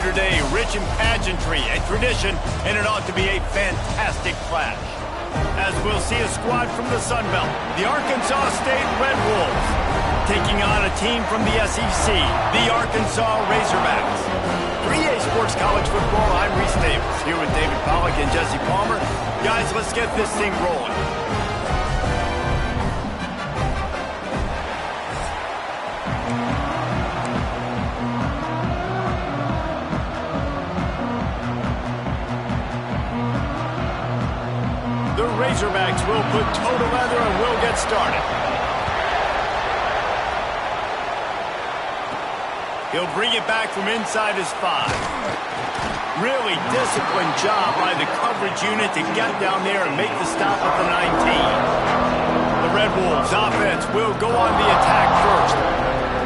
Today, rich in pageantry and tradition, and it ought to be a fantastic clash. As we'll see a squad from the Sun Belt, the Arkansas State Red Wolves, taking on a team from the SEC, the Arkansas Razorbacks. 3A Sports College Football, I'm Reese Davis, here with David Pollack and Jesse Palmer. Guys, let's get this thing rolling. The Razorbacks will put toe to leather and we'll get started. He'll bring it back from inside his 5. Really disciplined job by the coverage unit to get down there and make the stop at the 19. The Red Wolves offense will go on the attack first.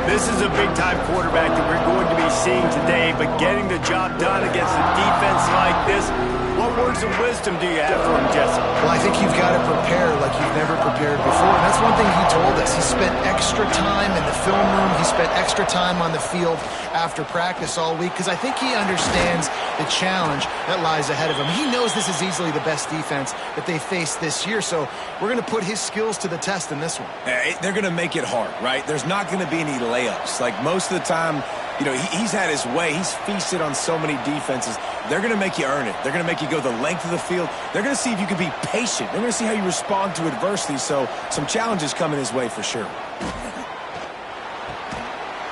This is a big-time quarterback that we're going to be seeing today, but getting the job done against a defense like this, what words of wisdom do you have for him, Jesse? Well, I think you've got to prepare like you've never prepared before. And that's one thing he told us. He spent extra time in the film room. He spent extra time on the field after practice all week because I think he understands the challenge that lies ahead of him. He knows this is easily the best defense that they face this year, so we're going to put his skills to the test in this one. They're going to make it hard, right? There's not going to be any layups. Like most of the time, you know, he's had his way. He's feasted on so many defenses. They're going to make you earn it. They're going to make you go the length of the field. They're going to see if you can be patient. They're going to see how you respond to adversity. So some challenges coming his way for sure.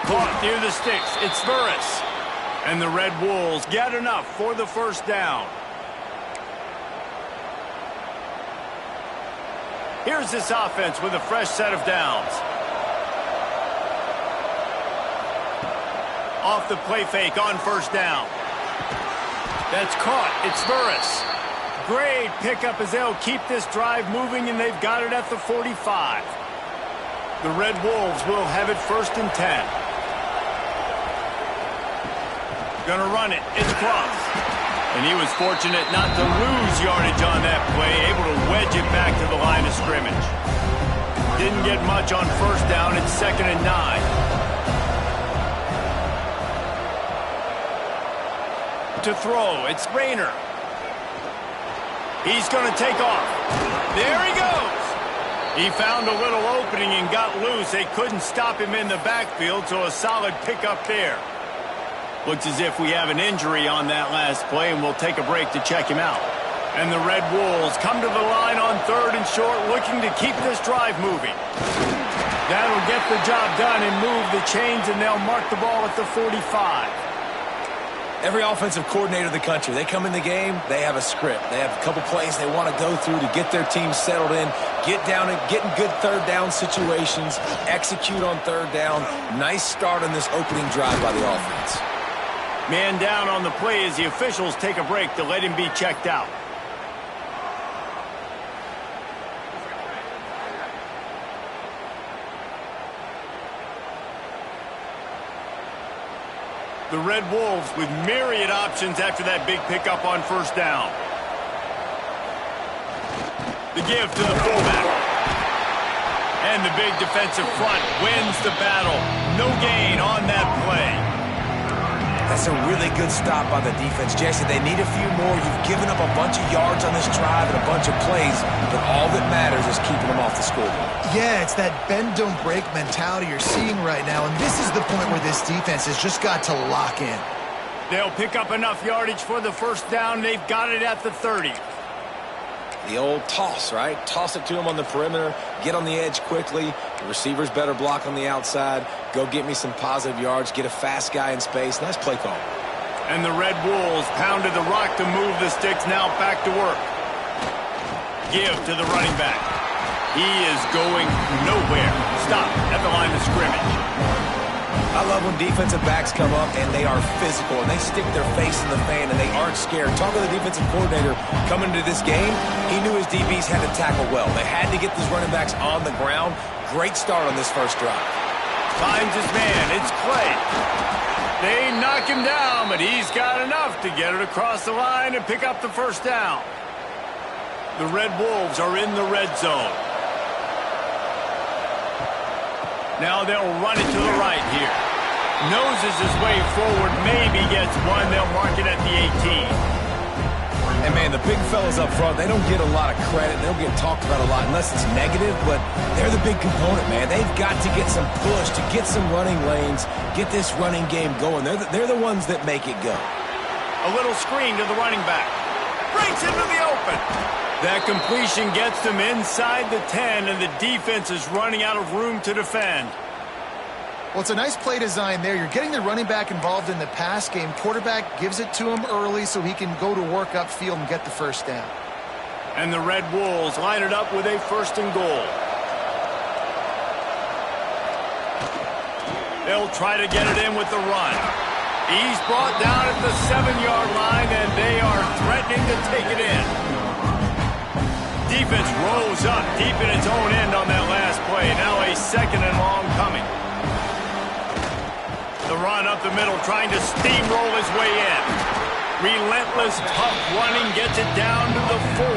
Caught near the sticks. It's Burris. And the Red Wolves get enough for the first down. Here's this offense with a fresh set of downs. Off the play fake on first down. That's caught. It's Burris. Great pickup as they'll keep this drive moving, and they've got it at the 45. The Red Wolves will have it 1st and 10. Gonna run it. It's Cross. And he was fortunate not to lose yardage on that play, able to wedge it back to the line of scrimmage. Didn't get much on first down. It's 2nd and 9. To throw, it's Rayner. He's going to take off. There he goes. He found a little opening and got loose. They couldn't stop him in the backfield, so a solid pickup there. Looks as if we have an injury on that last play, and we'll take a break to check him out. And the Red Wolves come to the line on 3rd and short, looking to keep this drive moving. That'll get the job done and move the chains, and they'll mark the ball at the 45. Every offensive coordinator in the country, they come in the game, they have a script. They have a couple plays they want to go through to get their team settled in, get down and get in good 3rd down situations, execute on 3rd down. Nice start on this opening drive by the offense. Man down on the play as the officials take a break to let him be checked out. The Red Wolves with myriad options after that big pickup on first down. The give to the fullback. And the big defensive front wins the battle. No gain on that play. That's a really good stop by the defense. Jesse, they need a few more. You've given up a bunch of yards on this drive and a bunch of plays, but all that matters is keeping them off the scoreboard. Yeah, it's that bend, don't break mentality you're seeing right now, and this is the point where this defense has just got to lock in. They'll pick up enough yardage for the first down. They've got it at the 30. The old toss, right? Toss it to him on the perimeter, get on the edge quickly. The receiver's better block on the outside. Go get me some positive yards, get a fast guy in space. Nice play call. And the Red Wolves pounded the rock to move the sticks, now back to work. Give to the running back. He is going nowhere. Stop at the line of scrimmage. I love when defensive backs come up and they are physical and they stick their face in the fan and they aren't scared. Talk to the defensive coordinator coming into this game. He knew his DBs had to tackle well. They had to get these running backs on the ground. Great start on this first drive. Finds his man. It's Clay. They knock him down, but he's got enough to get it across the line and pick up the first down. The Red Wolves are in the red zone. Now they'll run it to the right here. Noses his way forward, maybe gets one. They'll mark it at the 18. And, man, the big fellas up front, they don't get a lot of credit. They don't get talked about a lot unless it's negative, but they're the big component, man. They've got to get some push, to get some running lanes, get this running game going. They're the ones that make it go. A little screen to the running back. Breaks into the open. That completion gets them inside the 10, and the defense is running out of room to defend. Well, it's a nice play design there. You're getting the running back involved in the pass game. Quarterback gives it to him early so he can go to work upfield and get the first down. And the Red Wolves line it up with a 1st and goal. They'll try to get it in with the run. He's brought down at the 7-yard line, and they are threatening to take it in. Defense rose up deep in its own end on that last play. Now a 2nd and long coming. The run up the middle, trying to steamroll his way in. Relentless, tough running gets it down to the 4.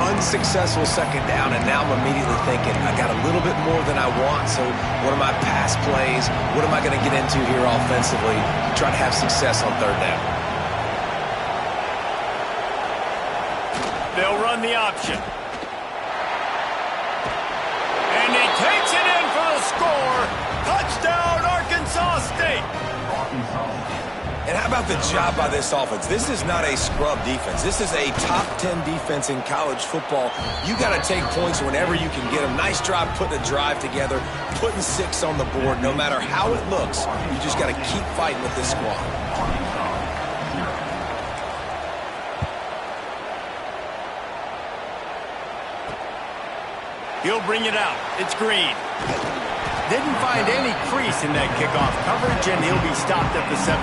Unsuccessful 2nd down, and now I'm immediately thinking, I got a little bit more than I want, so what are my pass plays? What am I going to get into here offensively to try to have success on 3rd down? They'll run the option. And he takes it in for the score. Touchdown, Arkansas State. And how about the job by this offense? This is not a scrub defense. This is a top 10 defense in college football. You got to take points whenever you can get them. Nice job putting a drive together, putting 6 on the board. No matter how it looks, you just got to keep fighting with this squad. He'll bring it out. It's Green. Didn't find any crease in that kickoff coverage, and he'll be stopped at the 17.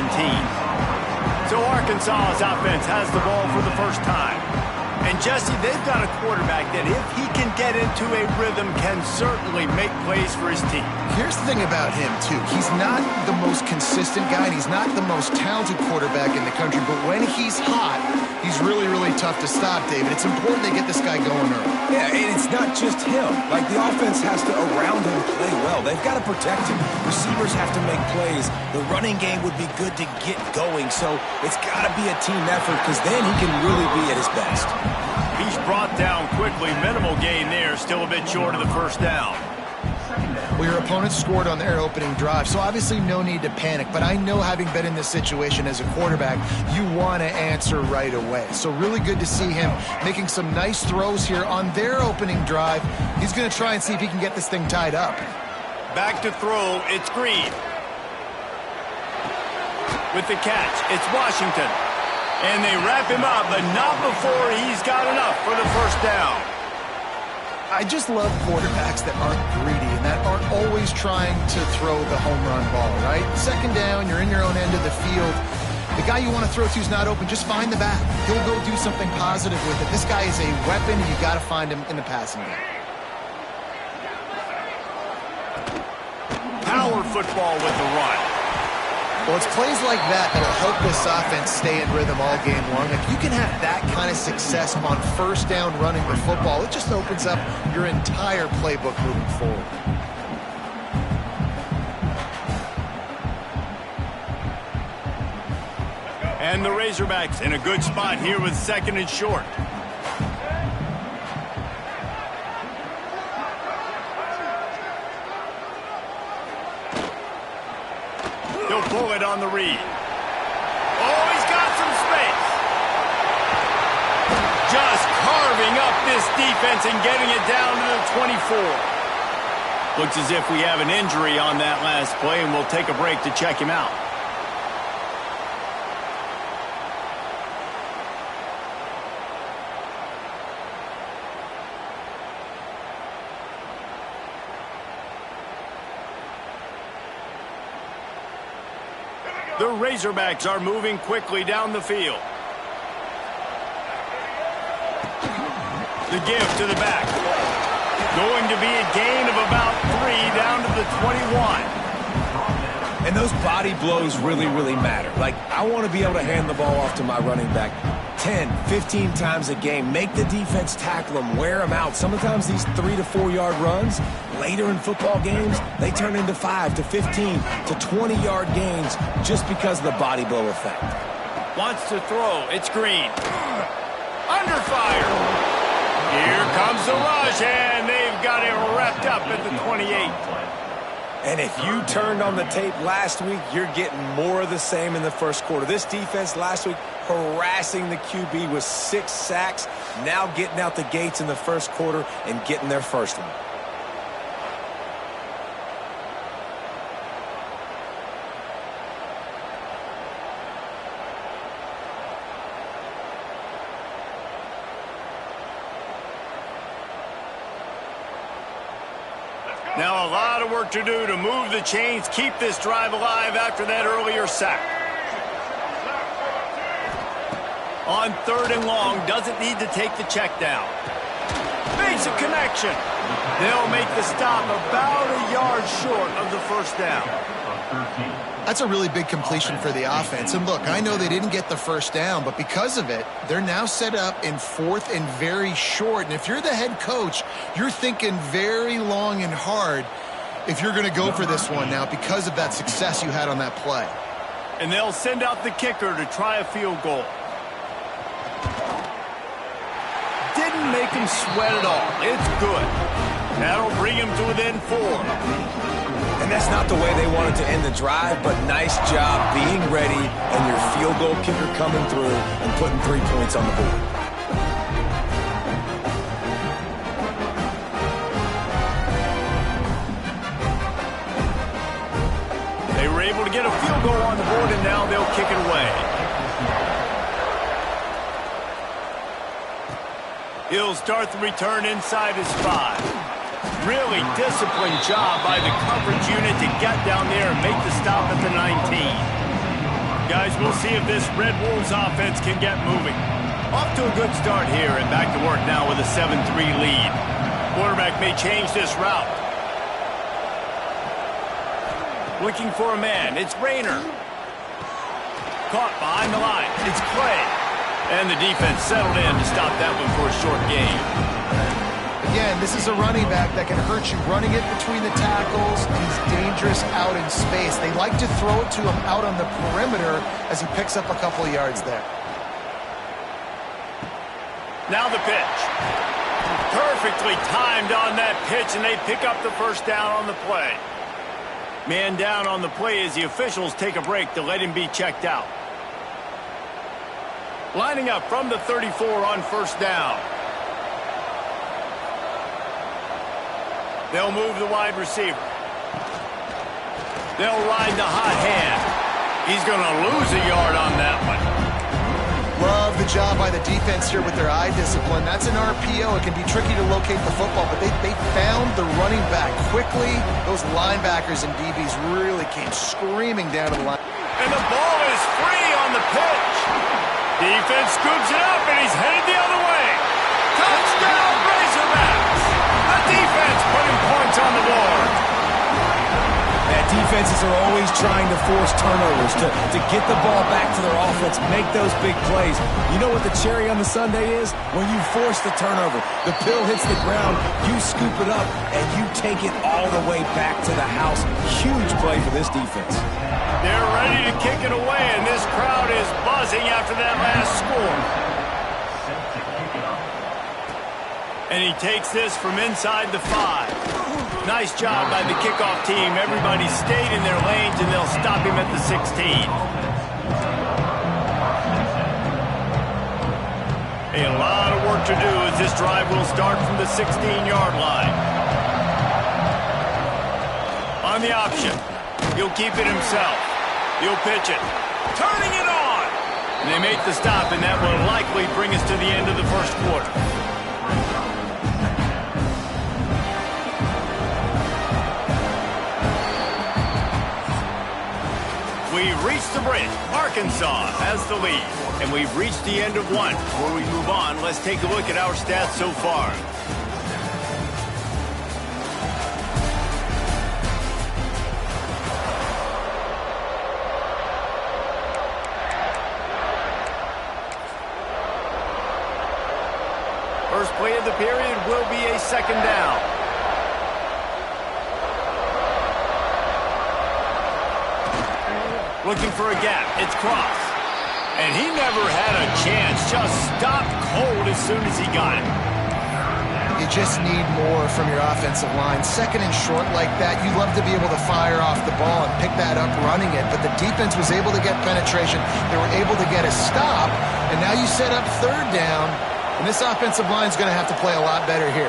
So Arkansas's offense has the ball for the first time. And, Jesse, they've got a quarterback that, if he can get into a rhythm, can certainly make plays for his team. Here's the thing about him, too. He's not the most consistent guy, and he's not the most talented quarterback in the country, but when he's hot, he's really, really tough to stop, David. It's important they get this guy going early. Yeah, and it's not just him. Like, the offense has to, around him, play well. They've got to protect him. Receivers have to make plays. The running game would be good to get going, so it's got to be a team effort, because then he can really be at his best. He's brought down quickly. Minimal gain there. Still a bit short of the 1st down. Well, your opponent scored on their opening drive, so obviously no need to panic. But I know, having been in this situation as a quarterback, you want to answer right away. So really good to see him making some nice throws here on their opening drive. He's going to try and see if he can get this thing tied up. Back to throw. It's Green. With the catch, it's Washington. And they wrap him up, but not before he's got enough for the 1st down. I just love quarterbacks that aren't greedy and that aren't always trying to throw the home run ball, right? 2nd down, you're in your own end of the field. The guy you want to throw to is not open. Just find the back. He'll go do something positive with it. This guy is a weapon, and you got to find him in the passing game. Power football with the run. Well, it's plays like that that'll help this offense stay in rhythm all game long. If you can have that kind of success on 1st down running the football, it just opens up your entire playbook moving forward. And the Razorbacks in a good spot here with 2nd and short. He'll pull it on the read. Oh, he's got some space. Just carving up this defense and getting it down to the 24. Looks as if we have an injury on that last play, and we'll take a break to check him out. The Razorbacks are moving quickly down the field. The give to the back. Going to be a gain of about 3 down to the 21. And those body blows really, really matter. Like, I want to be able to hand the ball off to my running back, 10, 15 times a game. Make the defense tackle them, wear them out. Sometimes these 3 to 4 yard runs, later in football games, they turn into 5 to 15 to 20-yard gains just because of the body blow effect. Wants to throw. It's Green. Under fire. Here comes the rush, and they've got it wrapped up at the 28. And if you turned on the tape last week, you're getting more of the same in the first quarter. This defense last week harassing the QB with 6 sacks, now getting out the gates in the first quarter and getting their first one. Now a lot of work to do to move the chains, keep this drive alive after that earlier sack. On 3rd and long, doesn't need to take the check down. Makes a connection. They'll make the stop about a yard short of the first down. That's a really big completion for the offense. And look, I know they didn't get the first down, but because of it, they're now set up in 4th and very short. And if you're the head coach, you're thinking very long and hard if you're going to go for this one now because of that success you had on that play. And they'll send out the kicker to try a field goal. Didn't make him sweat at all. It's good. That'll bring him to within 4. And that's not the way they wanted to end the drive, but nice job being ready and your field goal kicker coming through and putting 3 points on the board. They were able to get a field goal on the board, and now they'll kick it away. He'll start the return inside his 5. Really disciplined job by the coverage unit to get down there and make the stop at the 19. Guys, we'll see if this Red Wolves offense can get moving. Off to a good start here and back to work now with a 7-3 lead. Quarterback may change this route. Looking for a man. It's Rayner. Caught behind the line. It's Clay. And the defense settled in to stop that one for a short gain. Again, this is a running back that can hurt you running it between the tackles. He's dangerous out in space. They like to throw it to him out on the perimeter as he picks up a couple of yards there. Now the pitch. Perfectly timed on that pitch, and they pick up the first down on the play. Man down on the play as the officials take a break to let him be checked out. Lining up from the 34 on first down. They'll move the wide receiver. They'll ride the hot hand. He's going to lose a yard on that one. Love the job by the defense here with their eye discipline. That's an RPO. It can be tricky to locate the football, but they found the running back quickly. Those linebackers and DBs really came screaming down to the line. And the ball is free on the pitch. Defense scoops it up, and he's headed the other way. Touchdown, Razorbacks. The defense putting points on the board. Yeah, defenses are always trying to force turnovers to get the ball back to their offense, make those big plays. You know what the cherry on the sundae is? When you force the turnover, the pill hits the ground, you scoop it up, and you take it all the way back to the house. Huge play for this defense. They're ready to kick it away, and this crowd is buzzing after that last score. And he takes this from inside the 5. Nice job by the kickoff team. Everybody stayed in their lanes, and they'll stop him at the 16. A lot of work to do as this drive will start from the 16-yard line. On the option, he'll keep it himself. He'll pitch it. Turning it on! And they make the stop, and that will likely bring us to the end of the first quarter. We've reached the bridge. Arkansas has the lead. And we've reached the end of one. Before we move on, let's take a look at our stats so far. play of the period will be a second down. Looking for a gap. It's Cross. And he never had a chance. Just stopped cold as soon as he got it. You just need more from your offensive line. Second and short like that, you'd love to be able to fire off the ball and pick that up running it, but the defense was able to get penetration. They were able to get a stop, and now you set up third down, and this offensive line is going to have to play a lot better here.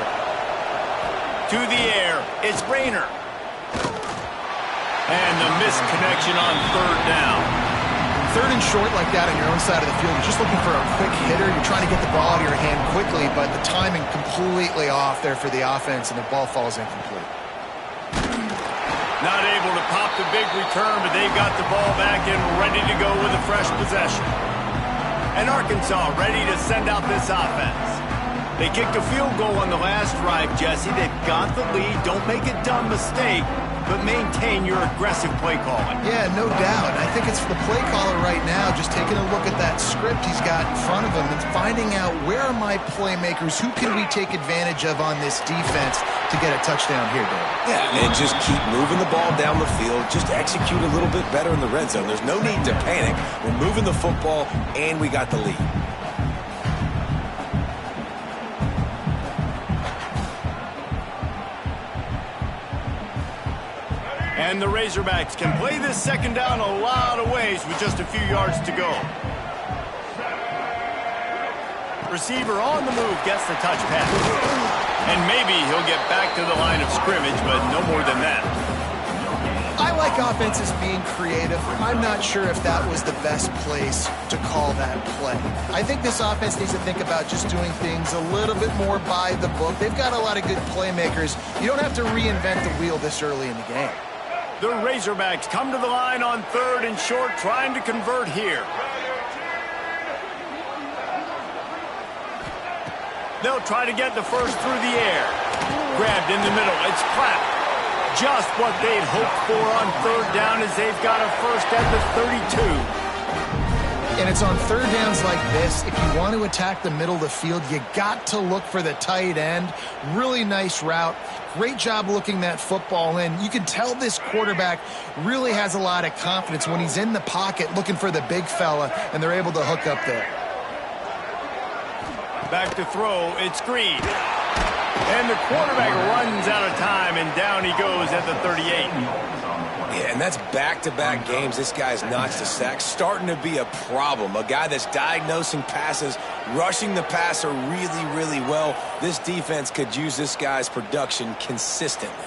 To the air, it's Rayner. And the missed connection on third down. Third and short like that on your own side of the field, you're just looking for a quick hitter. You're trying to get the ball out of your hand quickly, but the timing completely off there for the offense, and the ball falls incomplete. Not able to pop the big return, but they've got the ball back and ready to go with a fresh possession. And Arkansas ready to send out this offense. They kicked a field goal on the last drive, Jesse. They've got the lead. Don't make a dumb mistake, but maintain your aggressive play calling. Yeah, no doubt. I think it's the play caller right now just taking a look at that script he's got in front of him and finding out where are my playmakers, who can we take advantage of on this defense to get a touchdown here, Dave. Yeah, and just keep moving the ball down the field. Just execute a little bit better in the red zone. There's no need to panic. We're moving the football, and we got the lead. And the Razorbacks can play this second down a lot of ways with just a few yards to go. Receiver on the move gets the touch pass. And maybe he'll get back to the line of scrimmage, but no more than that. I like offenses being creative. I'm not sure if that was the best place to call that play. I think this offense needs to think about just doing things a little bit more by the book. They've got a lot of good playmakers. You don't have to reinvent the wheel this early in the game. The Razorbacks come to the line on third and short, trying to convert here. They'll try to get the first through the air. Grabbed in the middle. It's Pratt. Just what they'd hoped for on third down as they've got a first at the 32. And it's on third downs like this. If you want to attack the middle of the field, you got to look for the tight end. Really nice route. Great job looking that football in. You can tell this quarterback really has a lot of confidence when he's in the pocket looking for the big fella, and they're able to hook up there. Back to throw. It's Green. And the quarterback runs out of time, and down he goes at the 38. Yeah, and that's back-to-back games. This guy's notched a sack, starting to be a problem. A guy that's diagnosing passes, rushing the passer really, really well. This defense could use this guy's production consistently.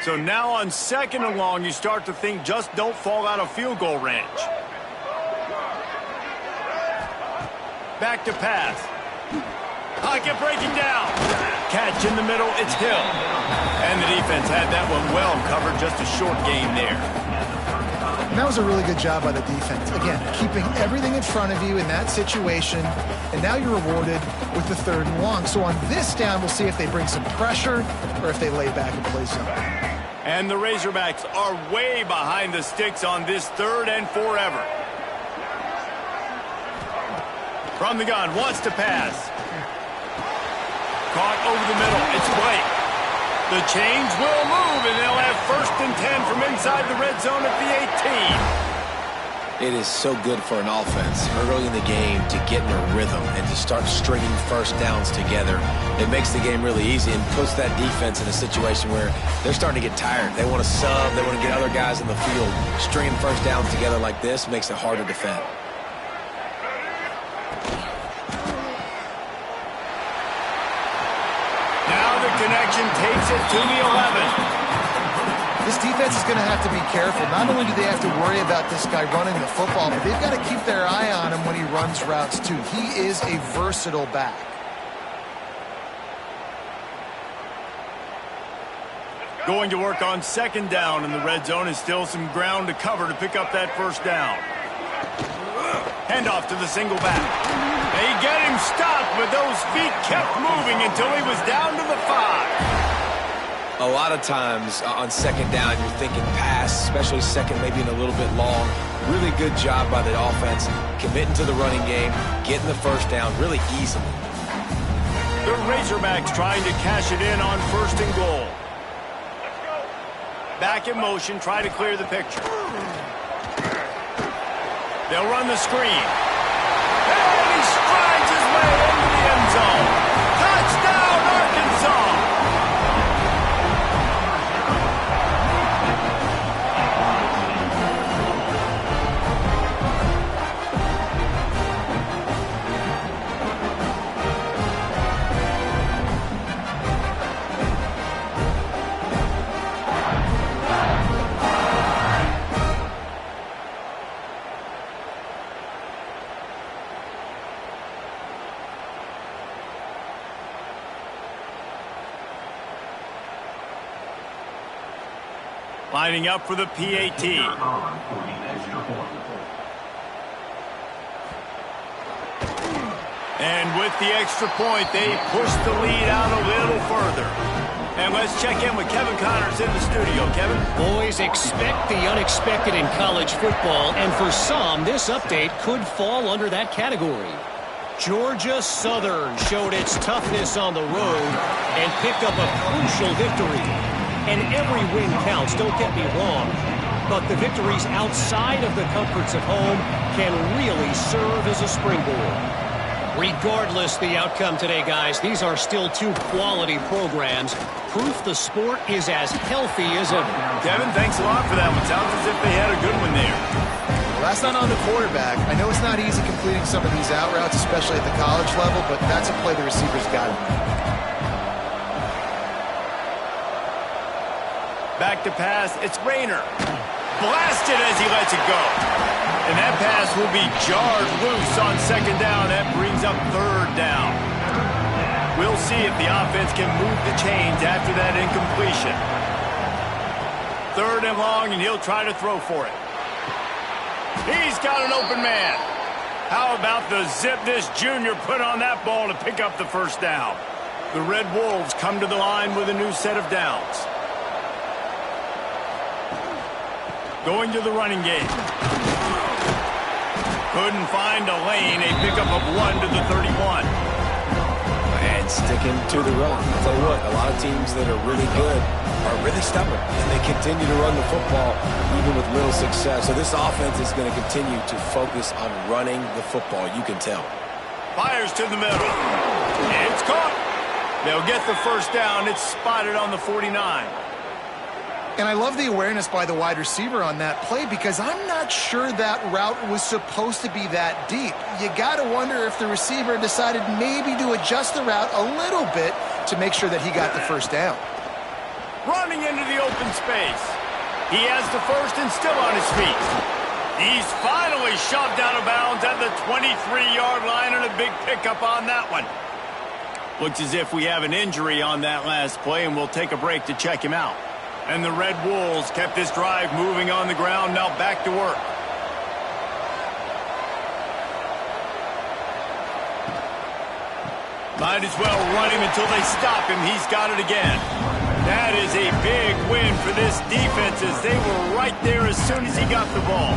So now on second and long, you start to think just don't fall out of field goal range. Back to pass. Pocket breaking down. Catch in the middle, it's Hill. And the defense had that one well covered, just a short gain there. And that was a really good job by the defense. Again, keeping everything in front of you in that situation, and now you're rewarded with the third and long. So on this down, we'll see if they bring some pressure or if they lay back and play something. And the Razorbacks are way behind the sticks on this third and forever. From the gun, wants to pass. Caught over the middle, it's Blake. The chains will move, and they'll have first and 10 from inside the red zone at the 18. It is so good for an offense early in the game to get in a rhythm and to start stringing first downs together. It makes the game really easy and puts that defense in a situation where they're starting to get tired. They want to sub. They want to get other guys in the field. Stringing first downs together like this makes it hard to defend. Now the connection takes it to the 11. This defense is going to have to be careful. Not only do they have to worry about this guy running the football, but they've got to keep their eye on him when he runs routes too. He is a versatile back. Going to work on second down in the red zone, is still some ground to cover to pick up that first down. Handoff to the single back. They get him stopped, but those feet kept moving until he was down to the 5. A lot of times on second down, you're thinking pass, especially second, maybe in a little bit long. Really good job by the offense, committing to the running game, getting the first down really easily. The Razorbacks trying to cash it in on 1st and goal. Back in motion, try to clear the picture. They'll run the screen. And he strides his way into the end zone. Touchdown, Arkansas! Lining up for the PAT. And with the extra point, they push the lead out a little further. And let's check in with Kevin Connors in the studio. Kevin? Boys, expect the unexpected in college football, and for some, this update could fall under that category. Georgia Southern showed its toughness on the road and picked up a crucial victory. And every win counts, don't get me wrong. But the victories outside of the comforts of home can really serve as a springboard. Regardless the outcome today, guys, these are still two quality programs. Proof the sport is as healthy as ever. Kevin, thanks a lot for that one. Sounds as if they had a good one there. Well, that's not on the quarterback. I know it's not easy completing some of these out routes, especially at the college level, but that's a play the receiver's got. Back to pass, it's Rayner. Blasted as he lets it go. And that pass will be jarred loose on 2nd down. That brings up 3rd down. We'll see if the offense can move the chains after that incompletion. 3rd and long, and he'll try to throw for it. He's got an open man. How about the zip this junior put on that ball to pick up the 1st down? The Red Wolves come to the line with a new set of downs. Going to the running game. Couldn't find a lane. A pickup of 1 to the 31. And sticking to the run. I'll tell you what, a lot of teams that are really good are really stubborn. And they continue to run the football even with little success. So this offense is going to continue to focus on running the football. You can tell. Fires to the middle. It's caught. They'll get the 1st down. It's spotted on the 49. And I love the awareness by the wide receiver on that play because I'm not sure that route was supposed to be that deep. You got to wonder if the receiver decided maybe to adjust the route a little bit to make sure that he got the 1st down. Running into the open space. He has the 1st and still on his feet. He's finally shoved out of bounds at the 23-yard line and a big pickup on that one. Looks as if we have an injury on that last play, and we'll take a break to check him out. And the Red Wolves kept this drive moving on the ground, now back to work. Might as well run him until they stop him. He's got it again. That is a big win for this defense as they were right there as soon as he got the ball.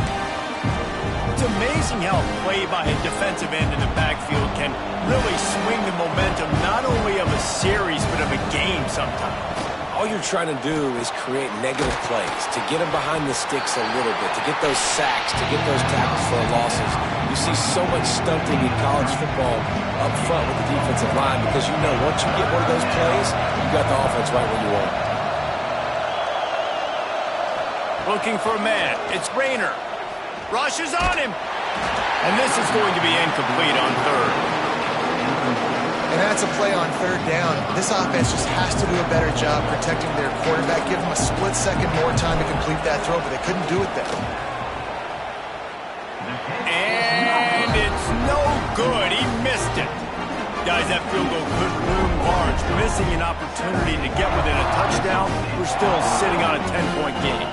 It's amazing how play by a defensive end in the backfield can really swing the momentum not only of a series but of a game sometimes. All you're trying to do is create negative plays, to get them behind the sticks a little bit, to get those sacks, to get those tackles for losses. You see so much stunting in college football up front with the defensive line because you know once you get one of those plays, you got the offense right where you want it. Looking for a man. It's Rayner. Rushes on him. And this is going to be incomplete on 3rd. And that's a play on 3rd down. This offense just has to do a better job protecting their quarterback. Give him a split second more time to complete that throw, but they couldn't do it there. And it's no good. He missed it. Guys, that field goal could loom large. Missing an opportunity to get within a touchdown. We're still sitting on a 10-point game.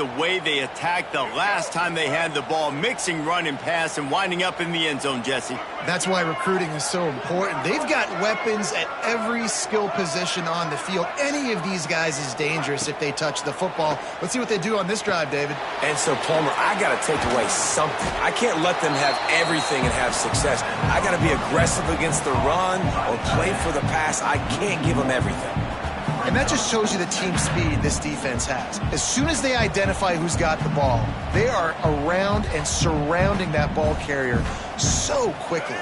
the way they attacked the last time they had the ball, mixing run and pass and winding up in the end zone, Jesse. That's why recruiting is so important. They've got weapons at every skill position on the field. Any of these guys is dangerous if they touch the football. Let's see what they do on this drive, David. And so, Palmer, I got to take away something. I can't let them have everything and have success. I got to be aggressive against the run or play for the pass. I can't give them everything. And that just shows you the team speed this defense has. As soon as they identify who's got the ball, they are around and surrounding that ball carrier so quickly.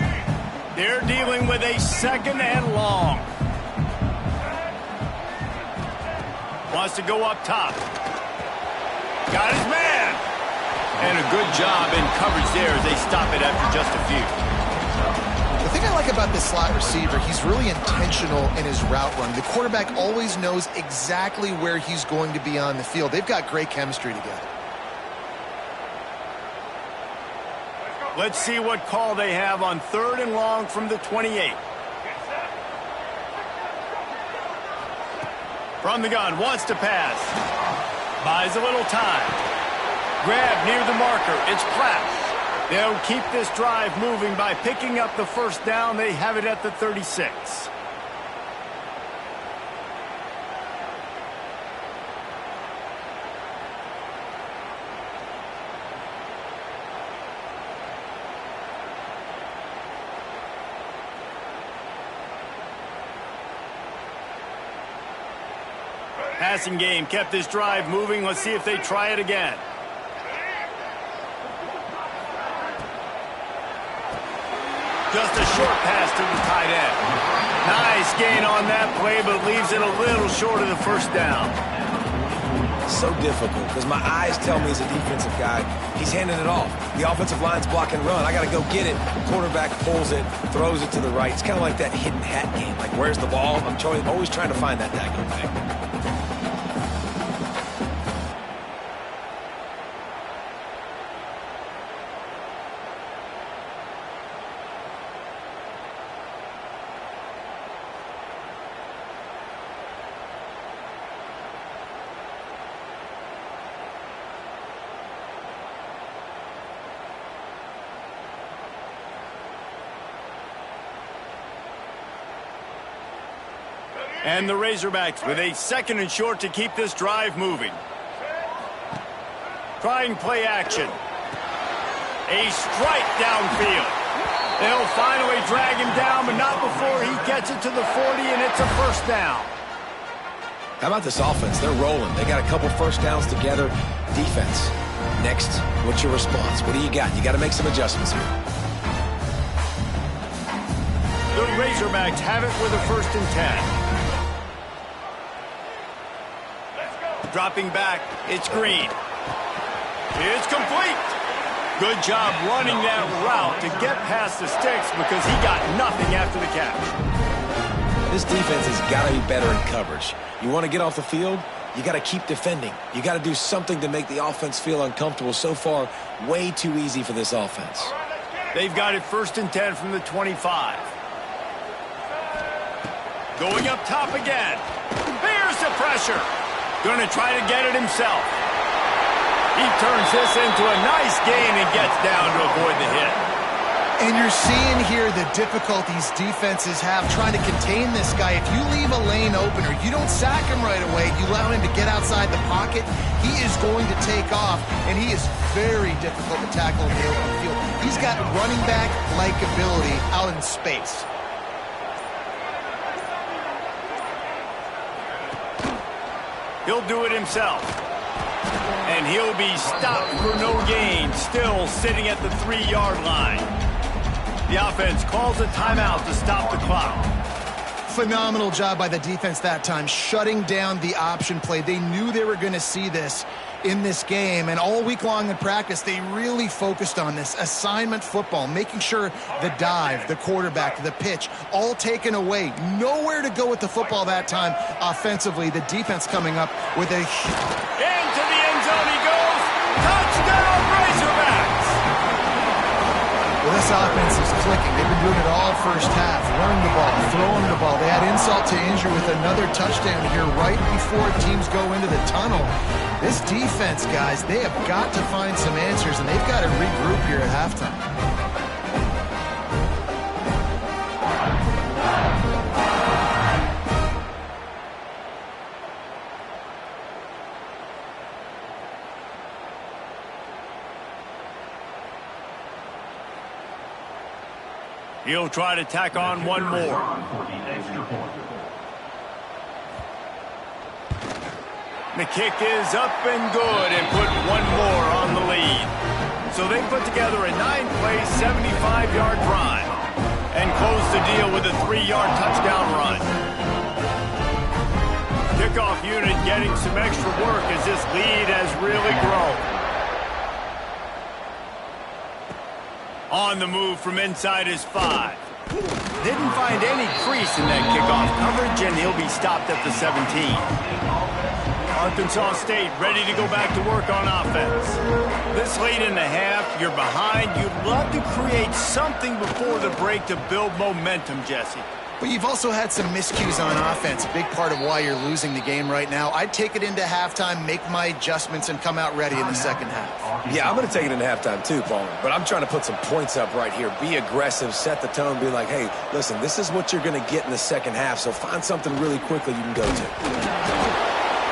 They're dealing with a 2nd and long. Wants to go up top. Got his man. And a good job in coverage there as they stop it after just a few. The thing I like about this slot receiver, he's really intentional in his route run. The quarterback always knows exactly where he's going to be on the field. They've got great chemistry together. Let's see what call they have on 3rd and long from the 28. From the gun, wants to pass. Buys a little time. Grab near the marker. It's Platt. They'll keep this drive moving by picking up the 1st down. They have it at the 36. Passing game kept this drive moving. Let's see if they try it again. Just a short pass to the tight end. Nice gain on that play, but leaves it a little short of the 1st down. So difficult because my eyes tell me as a defensive guy, he's handing it off. The offensive line's block and run. I got to go get it. Quarterback pulls it, throws it to the right. It's kind of like that hidden hat game. Like, where's the ball? I'm always trying to find that daggone thing. And the Razorbacks with a 2nd and short to keep this drive moving. Trying play action. A strike downfield. They'll finally drag him down, but not before he gets it to the 40, and it's a 1st down. How about this offense? They're rolling. They got a couple 1st downs together. Defense. Next, what's your response? What do you got? You got to make some adjustments here. The Razorbacks have it with a 1st and 10. Dropping back, it's Green. It's complete. Good job running that route to get past the sticks because he got nothing after the catch. This defense has got to be better in coverage. You want to get off the field, you got to keep defending. You got to do something to make the offense feel uncomfortable. So far, way too easy for this offense. They've got it 1st and 10 from the 25. Going up top again. Here's the pressure. Going to try to get it himself. He turns this into a nice gain and gets down to avoid the hit. And you're seeing here the difficulties defenses have trying to contain this guy. If you leave a lane open or you don't sack him right away, you allow him to get outside the pocket, he is going to take off, and he is very difficult to tackle in the open field. He's got running back-like ability out in space. He'll do it himself. And he'll be stopped for no gain, still sitting at the 3-yard line. The offense calls a timeout to stop the clock. Phenomenal job by the defense that time, shutting down the option play. They knew they were going to see this in this game, and all week long in practice, they really focused on this assignment football, making sure the dive, the quarterback, the pitch, all taken away. Nowhere to go with the football that time offensively. The defense coming up with a... Into the end zone he goes. Touchdown, Razorbacks! Well, this This offense is clicking. They've been doing it all first half, running the ball, throwing the ball. They had insult to injury with another touchdown here right before teams go into the tunnel. This defense, guys, they have got to find some answers, and they've got to regroup here at halftime. He'll try to tack on one more. The kick is up and good and put one more on the lead. So they put together a 9-play, 75-yard drive and close the deal with a 3-yard touchdown run. Kickoff unit getting some extra work as this lead has really grown. On the move from inside his 5. Didn't find any crease in that kickoff coverage, and he'll be stopped at the 17. Arkansas State ready to go back to work on offense. This late in the half, you're behind. You'd love to create something before the break to build momentum, Jesse. But you've also had some miscues on offense, a big part of why you're losing the game right now. I'd take it into halftime, make my adjustments, and come out ready in the second half. Yeah, I'm going to take it into halftime too, Paul. But I'm trying to put some points up right here. Be aggressive, set the tone, be like, hey, listen, this is what you're going to get in the second half, so find something really quickly you can go to.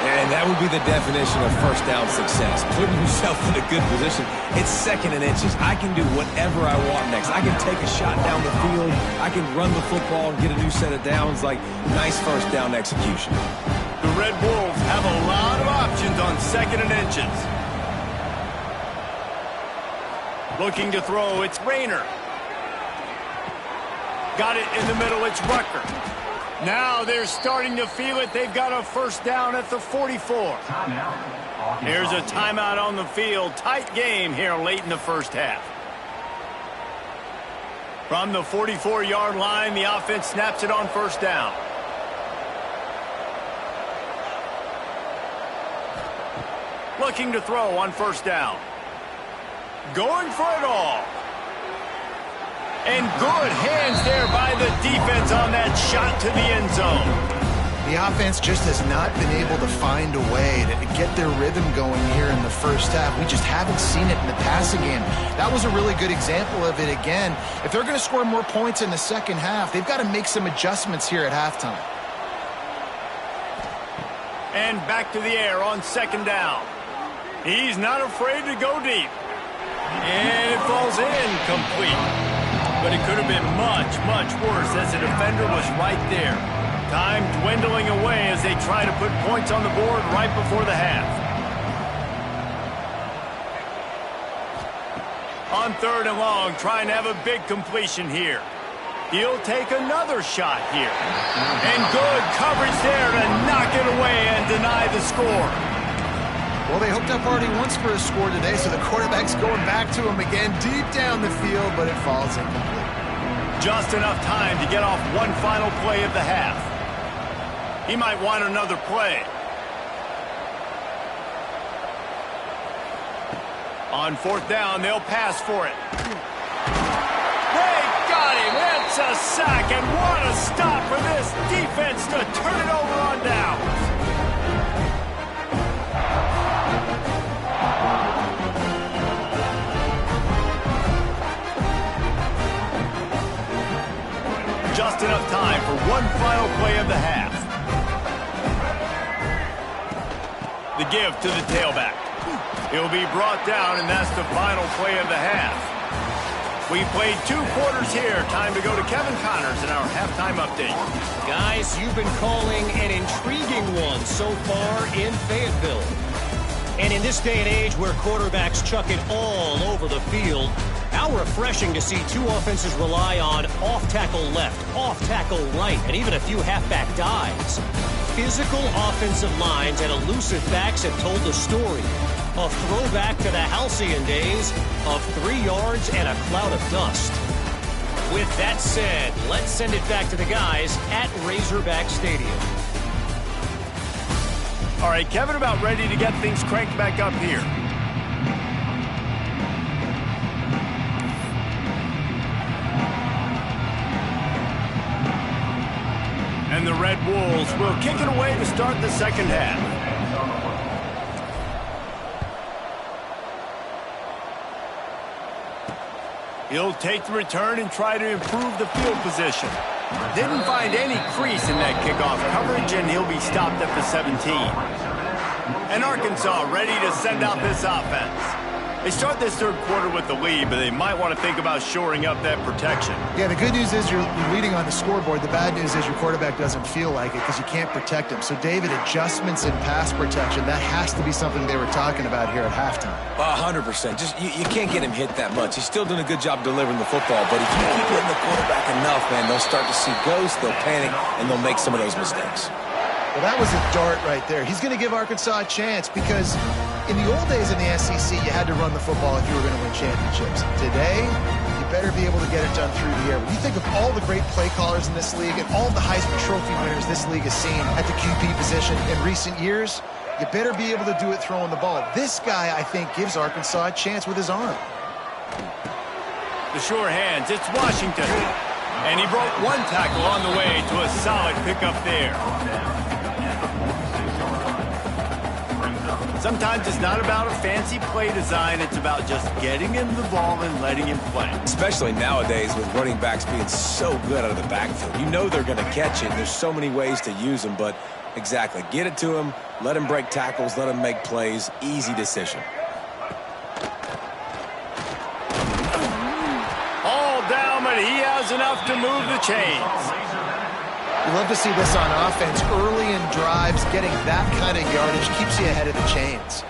And that would be the definition of first down success. Putting yourself in a good position. It's second and inches. I can do whatever I want next. I can take a shot down the field. I can run the football and get a new set of downs. Like, nice first down execution. The Red Wolves have a lot of options on second and inches. Looking to throw, it's Rayner. Got it in the middle, it's Rucker. Now they're starting to feel it. They've got a first down at the 44. Here's a timeout on the field. Tight game here late in the first half. From the 44-yard line, the offense snaps it on first down. Looking to throw on first down. Going for it all. And good hands there by the defense on that shot to the end zone. The offense just has not been able to find a way to get their rhythm going here in the first half. We just haven't seen it in the passing game. That was a really good example of it again. If they're going to score more points in the second half, they've got to make some adjustments here at halftime. And back to the air on second down. He's not afraid to go deep. And it falls in complete. But it could have been much, much worse as the defender was right there. Time dwindling away as they try to put points on the board right before the half. On third and long, trying to have a big completion here. He'll take another shot here. And good coverage there to knock it away and deny the score. Well, they hooked up already once for a score today, so the quarterback's going back to him again deep down the field, but it falls incomplete. Just enough time to get off one final play of the half. He might want another play. On fourth down, they'll pass for it. They got him. It's a sack, and what a stop for this defense to turn it over on downs. Just enough time for one final play of the half. The give to the tailback. He'll be brought down, and that's the final play of the half. We played 2 quarters here. Time to go to Kevin Connors in our halftime update. Guys, you've been calling an intriguing one so far in Fayetteville. And in this day and age where quarterbacks chuck it all over the field, how refreshing to see 2 offenses rely on off-tackle left, off-tackle right, and even a few halfback dives. Physical offensive lines and elusive backs have told the story. A throwback to the halcyon days of 3 yards and a cloud of dust. With that said, let's send it back to the guys at Razorback Stadium. All right, Kevin, about ready to get things cranked back up here. Red Wolves will kick it away to start the second half. He'll take the return and try to improve the field position. Didn't find any crease in that kickoff coverage, and he'll be stopped at the 17. And Arkansas ready to send out this offense. They start this third quarter with the lead, but they might want to think about shoring up that protection. Yeah, the good news is you're leading on the scoreboard. The bad news is your quarterback doesn't feel like it because you can't protect him. So, David, adjustments in pass protection, that has to be something they were talking about here at halftime. 100%. Just you can't get him hit that much. He's still doing a good job delivering the football, but if you keep hitting the quarterback enough, man, they'll start to see ghosts, they'll panic, and they'll make some of those mistakes. Well, that was a dart right there. He's going to give Arkansas a chance because in the old days in the SEC, you had to run the football if you were going to win championships. Today, you better be able to get it done through the air. When you think of all the great play callers in this league and all the Heisman Trophy winners this league has seen at the QB position in recent years, you better be able to do it throwing the ball. This guy, I think, gives Arkansas a chance with his arm. The sure hands, it's Washington. And he broke one tackle on the way to a solid pickup there. Sometimes it's not about a fancy play design. It's about just getting him the ball and letting him play. Especially nowadays with running backs being so good out of the backfield. You know they're going to catch it. There's so many ways to use them, but exactly. Get it to him, let him break tackles, let him make plays. Easy decision. All down, but he has enough to move the chains. We love to see this on offense. Early in drives, getting that kind of yardage keeps you ahead of the chains.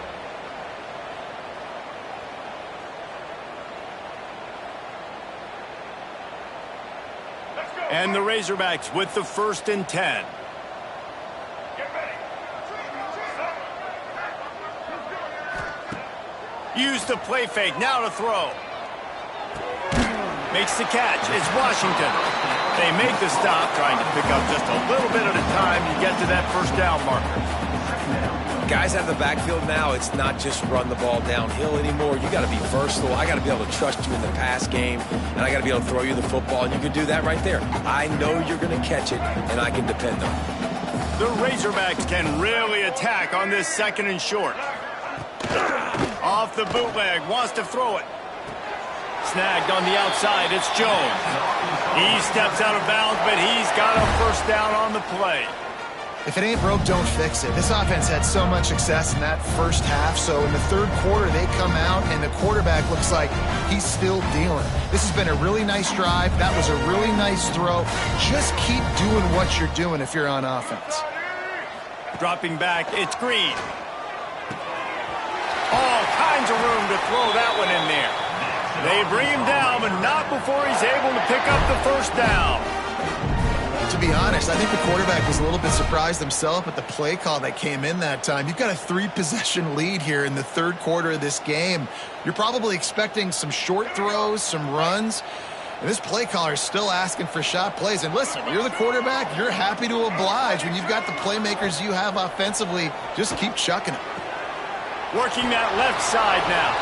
And the Razorbacks with the 1st and 10. Use the play fake, now to throw. Makes the catch, it's Washington. They make the stop, trying to pick up just a little bit at a time to get to that first down marker. Guys out of the backfield now, it's not just run the ball downhill anymore. You got to be versatile. I got to be able to trust you in the pass game, and I got to be able to throw you the football, and you can do that right there. I know you're going to catch it, and I can depend on it. The Razorbacks can really attack on this 2nd and short. Off the bootleg, wants to throw it. Snagged on the outside, it's Jones. He steps out of bounds, but he's got a first down on the play. If it ain't broke, don't fix it. This offense had so much success in that first half, so in the third quarter, they come out, and the quarterback looks like he's still dealing. This has been a really nice drive. That was a really nice throw. Just keep doing what you're doing if you're on offense. Dropping back, it's Green. All kinds of room to throw that one in there. They bring him down, but not before he's able to pick up the first down. To be honest, I think the quarterback was a little bit surprised himself at the play call that came in that time. You've got a 3-possession lead here in the third quarter of this game. You're probably expecting some short throws, some runs. And this play caller is still asking for shot plays. And listen, you're the quarterback. You're happy to oblige. When you've got the playmakers you have offensively, just keep chucking it. Working that left side now.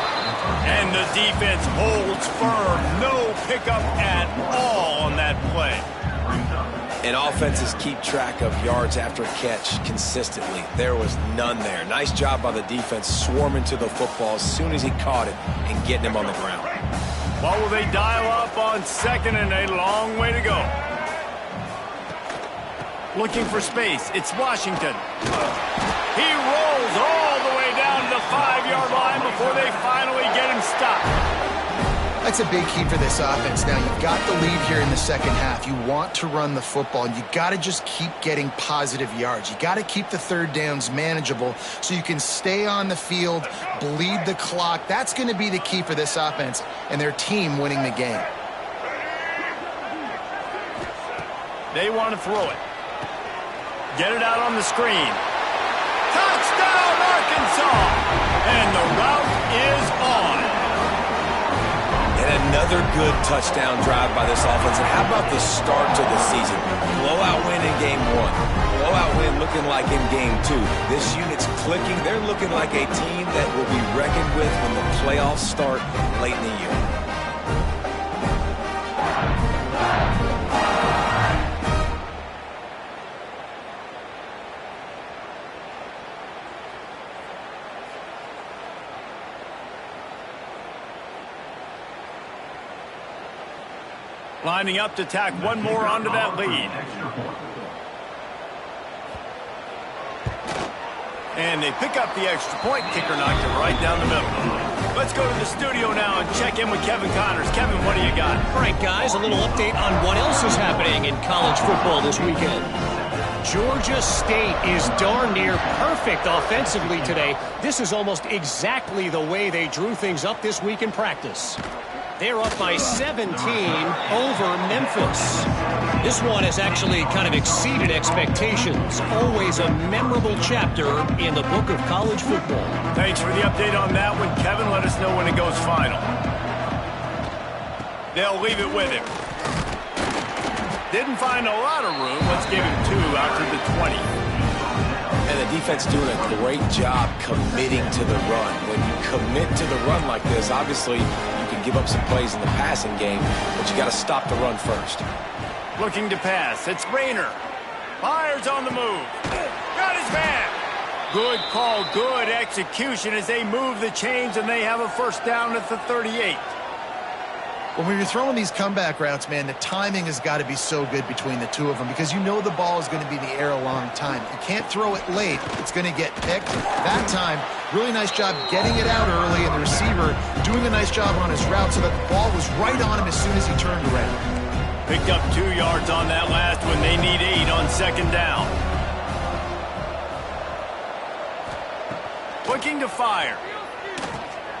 And the defense holds firm. No pickup at all on that play. And offenses keep track of yards after a catch consistently. There was none there. Nice job by the defense swarming to the football as soon as he caught it and getting him on the ground. What will they dial up on 2nd and a long way to go? Looking for space. It's Washington. He rolls all the way down to the 5-yard line before they finally get him stopped. That's a big key for this offense. Now, you've got the lead here in the second half. You want to run the football, and you got to just keep getting positive yards. You got to keep the third downs manageable so you can stay on the field, bleed the clock. That's going to be the key for this offense and their team winning the game. They want to throw it. Get it out on the screen. Touchdown, Arkansas! And the route is on. And another good touchdown drive by this offense. And how about the start to the season? Blowout win in game 1. Blowout win looking like in game 2. This unit's clicking. They're looking like a team that will be reckoned with when the playoffs start late in the year. Lining up to tack one more onto that lead. And they pick up the extra point. Kicker knocked it right down the middle. Let's go to the studio now and check in with Kevin Connors. Kevin, what do you got? All right, guys, a little update on what else is happening in college football this weekend. Georgia State is darn near perfect offensively today. This is almost exactly the way they drew things up this week in practice. They're up by 17 over Memphis. This one has actually kind of exceeded expectations. Always a memorable chapter in the book of college football. Thanks for the update on that one, Kevin. Let us know when it goes final. They'll leave it with him. Didn't find a lot of room. Let's give him 2 out to the 20. And the defense doing a great job committing to the run. When you commit to the run like this, obviously you can give up some plays in the passing game, but you got to stop the run first. Looking to pass. It's Rayner. Fires on the move. Got his man. Good call, good execution as they move the chains and they have a first down at the 38. When you're throwing these comeback routes, man, the timing has got to be so good between the two of them because you know the ball is going to be in the air a long time. You can't throw it late. It's going to get picked. That time, really nice job getting it out early, and the receiver doing a nice job on his route so that the ball was right on him as soon as he turned around. Picked up 2 yards on that last one. They need 8 on second down. Looking to fire.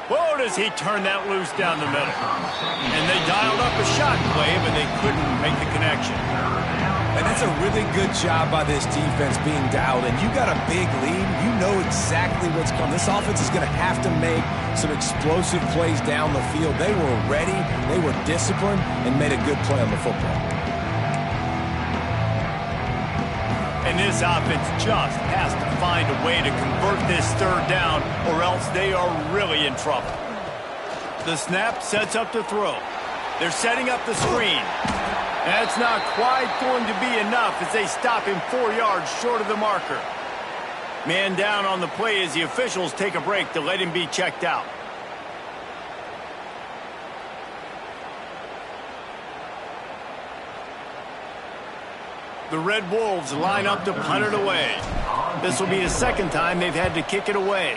Whoa, does he turn that loose down the middle. And they dialed up a shot play, but they couldn't make the connection. And that's a really good job by this defense being dialed in. You got a big lead. You know exactly what's coming. This offense is going to have to make some explosive plays down the field. They were ready, they were disciplined, and made a good play on the football. And this offense just has to find a way to convert this third down, or else they are really in trouble. The snap sets up the throw. They're setting up the screen. That's not quite going to be enough as they stop him 4 yards short of the marker. Man down on the play as the officials take a break to let him be checked out. The Red Wolves line up to punt it away. This will be the second time they've had to kick it away.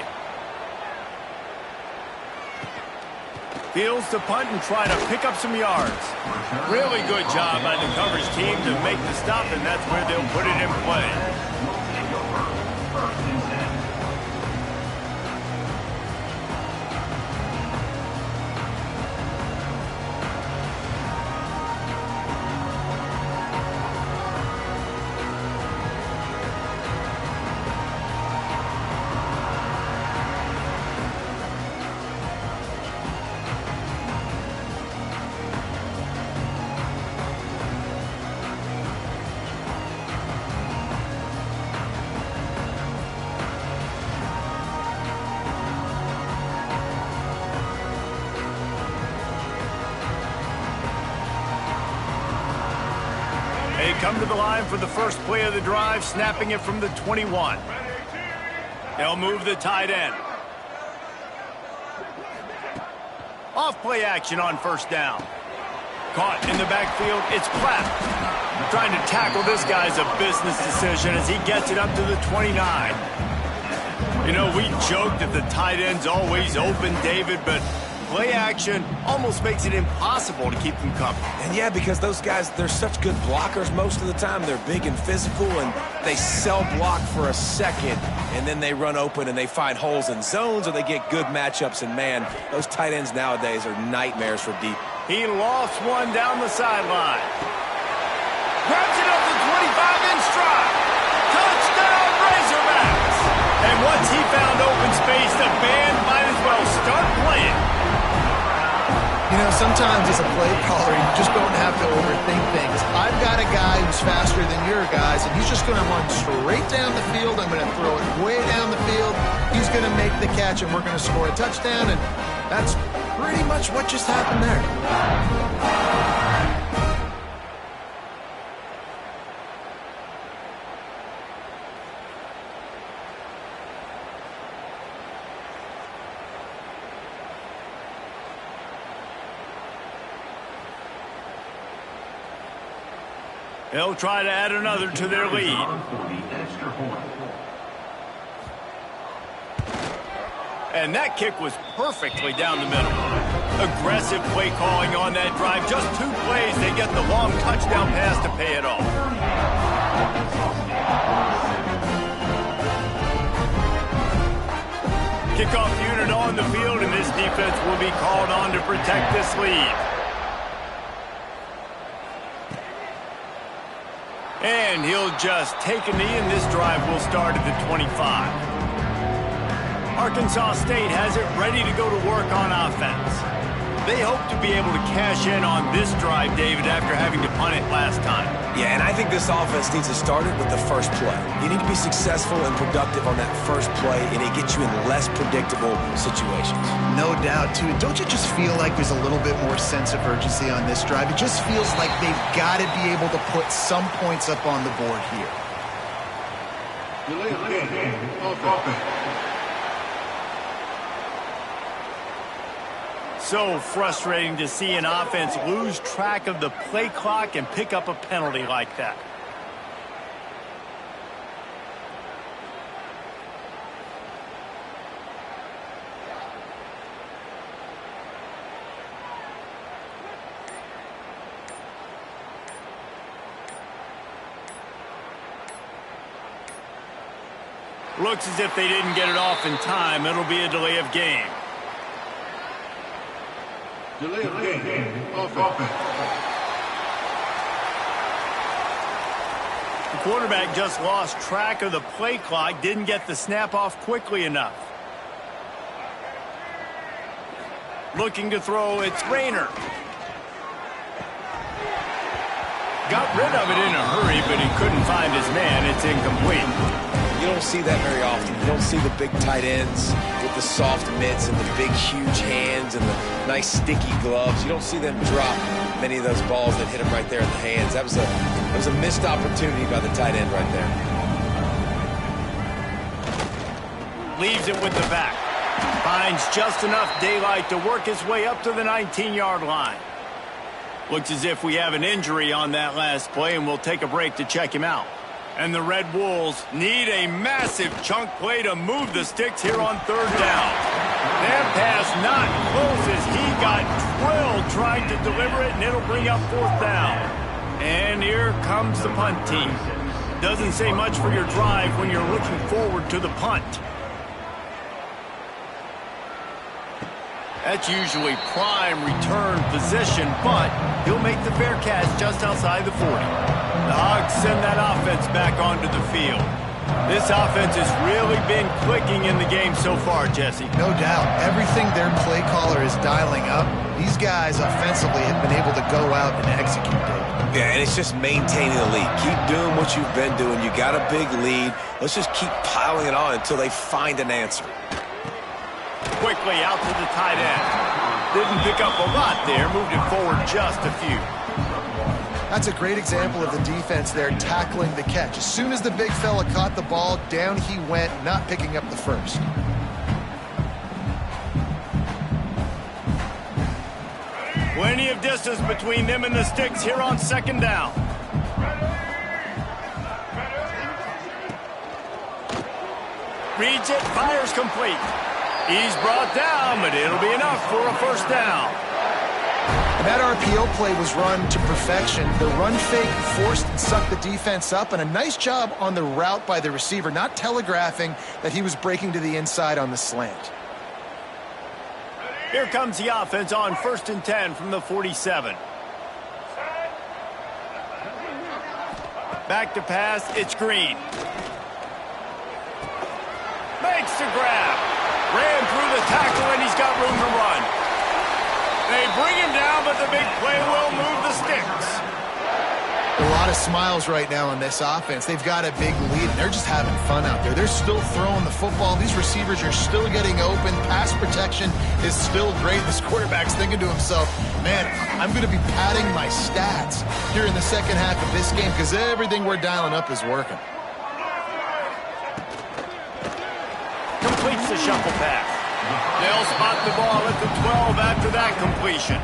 Fields to punt and try to pick up some yards. Really good job by the coverage team to make the stop, and that's where they'll put it in play. They come to the line for the first play of the drive, snapping it from the 21. They'll move the tight end. Off play action on first down. Caught in the backfield, it's Platt. Trying to tackle this guy's a business decision as he gets it up to the 29. You know, we joked that the tight end's always open, David, but play action almost makes it impossible to keep them covered. And yeah, because those guys, they're such good blockers most of the time. They're big and physical, and they sell block for a second, and then they run open and they find holes in zones, or they get good matchups. And man, those tight ends nowadays are nightmares for deep. He lost one down the sideline. Grabs it up to 25 in stride. Touchdown, Razorbacks! And once he found open space, the band might as well start playing. You know, sometimes as a play caller, you just don't have to overthink things. I've got a guy who's faster than your guys, and he's just going to run straight down the field. I'm going to throw it way down the field. He's going to make the catch, and we're going to score a touchdown, and that's pretty much what just happened there. They'll try to add another to their lead. And that kick was perfectly down the middle. Aggressive play calling on that drive. Just 2 plays, they get the long touchdown pass to pay it off. Kickoff unit on the field, and this defense will be called on to protect this lead. And he'll just take a knee, and this drive will start at the 25. Arkansas State has it ready to go to work on offense. They hope to be able to cash in on this drive, David, after having to punt it last time. Yeah, and I think this offense needs to start it with the first play. You need to be successful and productive on that first play, and it gets you in less predictable situations. No doubt, too. Don't you just feel like there's a little bit more sense of urgency on this drive? It just feels like they've got to be able to put some points up on the board here. So frustrating to see an offense lose track of the play clock and pick up a penalty like that. Looks as if they didn't get it off in time. It'll be a delay of game. Delay of game. Offense. The quarterback just lost track of the play clock, didn't get the snap off quickly enough. Looking to throw, it's Rayner. Got rid of it in a hurry, but he couldn't find his man. It's incomplete. You don't see that very often. You don't see the big tight ends with the soft mitts and the big, huge hands and the nice, sticky gloves. You don't see them drop many of those balls that hit them right there in the hands. That was a missed opportunity by the tight end right there. Leaves it with the back. Finds just enough daylight to work his way up to the 19-yard line. Looks as if we have an injury on that last play, and we'll take a break to check him out. And the Red Wolves need a massive chunk play to move the sticks here on 3rd down. That pass not close as he got drilled trying to deliver it, and it'll bring up 4th down. And here comes the punt team. Doesn't say much for your drive when you're looking forward to the punt. That's usually prime return position, but he'll make the fair catch just outside the 40. The Hogs send that offense back onto the field. This offense has really been clicking in the game so far, Jesse. No doubt. Everything their play caller is dialing up, these guys offensively have been able to go out and execute, David. Yeah, and it's just maintaining the lead. Keep doing what you've been doing. You got a big lead. Let's just keep piling it on until they find an answer. Quickly out to the tight end. Didn't pick up a lot there. Moved it forward just a few. That's a great example of the defense there tackling the catch. As soon as the big fella caught the ball, down he went, not picking up the first. Plenty of distance between them and the sticks here on 2nd down. Reads it, fires complete. He's brought down, but it'll be enough for a 1st down. And that RPO play was run to perfection. The run fake forced and sucked the defense up, and a nice job on the route by the receiver, not telegraphing that he was breaking to the inside on the slant. Here comes the offense on 1st and 10 from the 47. Back to pass, it's Green. Makes the grab. Ran through the tackle, and he's got room to run. They bring him down, but the big play will move the sticks. A lot of smiles right now on this offense. They've got a big lead, and they're just having fun out there. They're still throwing the football. These receivers are still getting open. Pass protection is still great. This quarterback's thinking to himself, man, I'm going to be padding my stats here in the second half of this game because everything we're dialing up is working. Completes the shuffle pass. They'll spot the ball at the 12 after that completion.